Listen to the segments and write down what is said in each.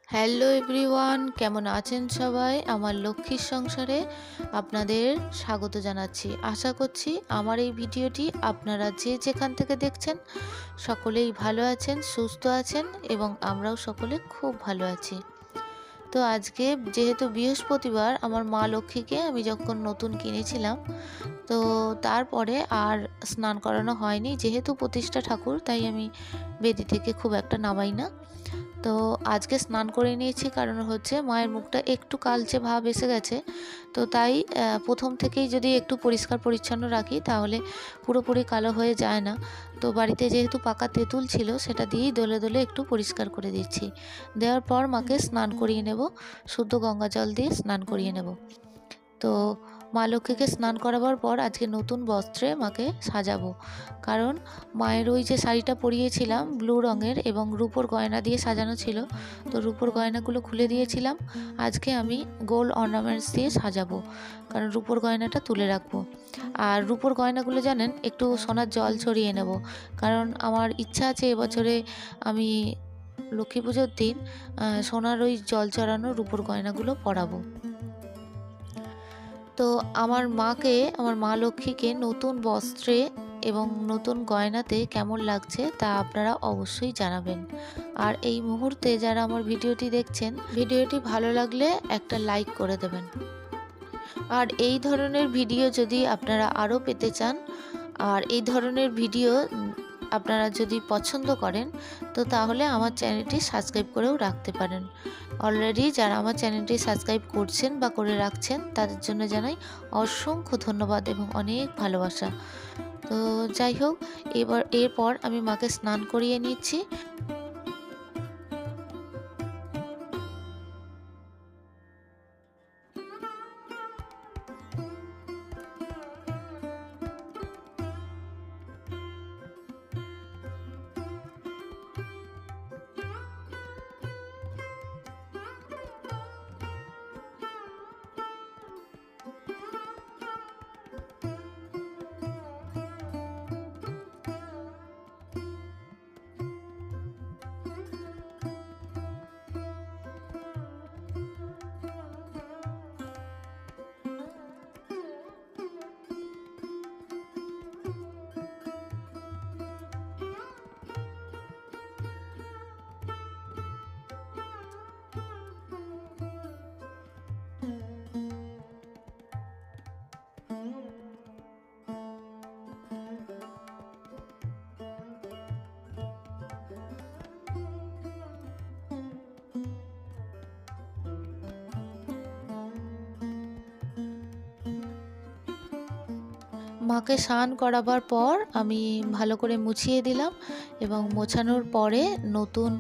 Hello everyone, কেমন আছেন সবাই? আমার লক্ষ্মীর সংসারে আপনাদের স্বাগত জানাচ্ছি। আশা করছি আমার এই ভিডিওটি আপনারা যে যেখান থেকে দেখছেন সকলেই ভালো আছেন, সুস্থ আছেন এবং আমরাও সকলে খুব ভালো আছি। তো আজকে যেহেতু বৃহস্পতিবার, আমার মা লক্ষ্মীকে আমি যখন নতুন কিনেছিলাম, তো তারপরে আর স্নান করানো হয়নি। যেহেতু প্রতিষ্ঠা ঠাকুর, তাই আমি বেদি থেকে খুব একটা নামাই না। তো আজকে স্নান করে নিয়েছি, কারণ হচ্ছে মায়ের মুখটা একটু কালচে ভাব এসে গেছে। তো তাই প্রথম থেকেই যদি একটু পরিষ্কার পরিচ্ছন্ন রাখি তাহলে পুরোপুরি কালো হয়ে যায় না। তো বাড়িতে যেহেতু পাকা তেঁতুল ছিল, সেটা দিয়েই দলে দলে একটু পরিষ্কার করে দিচ্ছি। দেওয়ার পর মাকে স্নান করিয়ে নেব, শুদ্ধ গঙ্গা জল দিয়ে স্নান করিয়ে নেব। তো মা লক্ষ্মীকে স্নান করাবার পর আজকে নতুন বস্ত্রে মাকে সাজাবো, কারণ মায়ের ওই যে শাড়িটা পরিয়েছিলাম ব্লু রঙের এবং রূপোর গয়না দিয়ে সাজানো ছিল, তো রূপোর গয়নাগুলো খুলে দিয়েছিলাম। আজকে আমি গোল্ড অর্নামেন্টস দিয়ে সাজাবো, কারণ রূপোর গয়নাটা তুলে রাখবো। আর রূপোর গয়নাগুলো জানেন, একটু সোনার জল ছড়িয়ে নেব, কারণ আমার ইচ্ছা আছে এবছরে আমি লক্ষ্মী পুজোর দিন সোনার ওই জল চড়ানো রূপোর গয়নাগুলো পরাবো। তো আমার মা লক্ষ্মীকে নতুন বস্ত্রে এবং নতুন গয়নাতে কেমন লাগছে তা আপনারা অবশ্যই জানাবেন। আর এই মুহূর্তে যারা আমার ভিডিওটি দেখছেন, ভিডিওটি ভালো লাগলে একটা লাইক করে দেবেন। আর এই ধরনের ভিডিও যদি আপনারা আরও পেতে চান, আর এই ধরনের ভিডিও আপনারা যদি পছন্দ করেন, তো তাহলে আমার চ্যানেলটি সাবস্ক্রাইব করেও রাখতে পারেন। অলরেডি যারা আমার চ্যানেলটি সাবস্ক্রাইব করছেন বা করে রাখছেন, তাদের জন্য জানাই অসংখ্য ধন্যবাদ এবং অনেক ভালোবাসা। তো যাই হোক, এরপর আমি মাকে স্নান করিয়ে নিচ্ছি। মাকে স্নান করাবার পর আমি ভালো করে মুছিয়ে দিলাম এবং মোছানোর পরে নতুন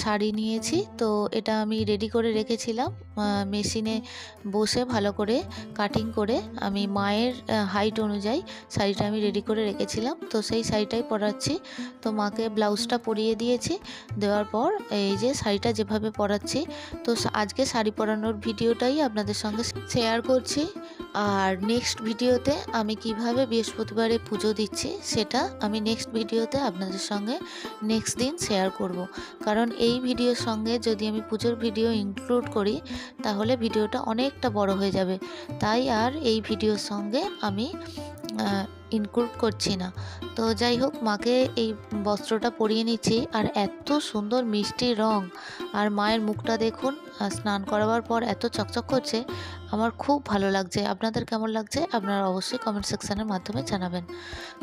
শাড়ি নিয়েছি। তো এটা আমি রেডি করে রেখেছিলাম, মেশিনে বসে ভালো করে কাটিং করে আমি মায়ের হাইট অনুযায়ী শাড়িটা আমি রেডি করে রেখেছিলাম। তো সেই শাড়িটাই পরাচ্ছি। তো মাকে ব্লাউজটা পরিয়ে দিয়েছি, দেওয়ার পর এই যে শাড়িটা যেভাবে পরাচ্ছি, তো আজকে শাড়ি পরানোর ভিডিওটাই আপনাদের সঙ্গে শেয়ার করছি। আর নেক্সট ভিডিওতে আমি কিভাবে বৃহস্পতিবারে পুজো দিচ্ছি সেটা আমি নেক্সট ভিডিওতে আপনাদের সঙ্গে নেক্সট দিন শেয়ার করব। কারণ এই ভিডিওর সঙ্গে যদি আমি পুজোর ভিডিও ইনক্লুড করি তাহলে ভিডিওটা অনেকটা বড় হয়ে যাবে, তাই আর এই ভিডিওর সঙ্গে আমি ইনক্লুড করছি না। তো যাই হোক, মাকে এই বস্ত্রটা পরিয়ে নিচ্ছি। আর এত সুন্দর মিষ্টি রং, আর মায়ের মুখটা দেখুন, স্নান করাবার পর এত চকচক করছে, আমার খুব ভালো লাগছে। আপনাদের কেমন লাগছে আপনারা অবশ্যই কমেন্ট সেকশানের মাধ্যমে জানাবেন।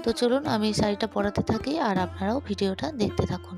তো চলুন আমি শাড়িটা পরাতে থাকি আর আপনারাও ভিডিওটা দেখতে থাকুন।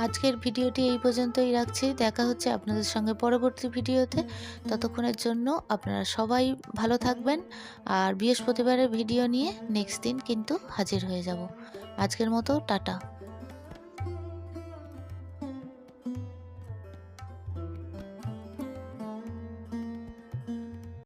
আজকের ভিডিওটি এই পর্যন্তই রাখছি। দেখা হচ্ছে আপনাদের সঙ্গে পরবর্তী ভিডিওতে। ততক্ষণের জন্য আপনারা সবাই ভালো থাকবেন। আর বৃহস্পতিবারের ভিডিও নিয়ে নেক্সট দিন কিন্তু হাজির হয়ে যাব। আজকের মতো টাটা।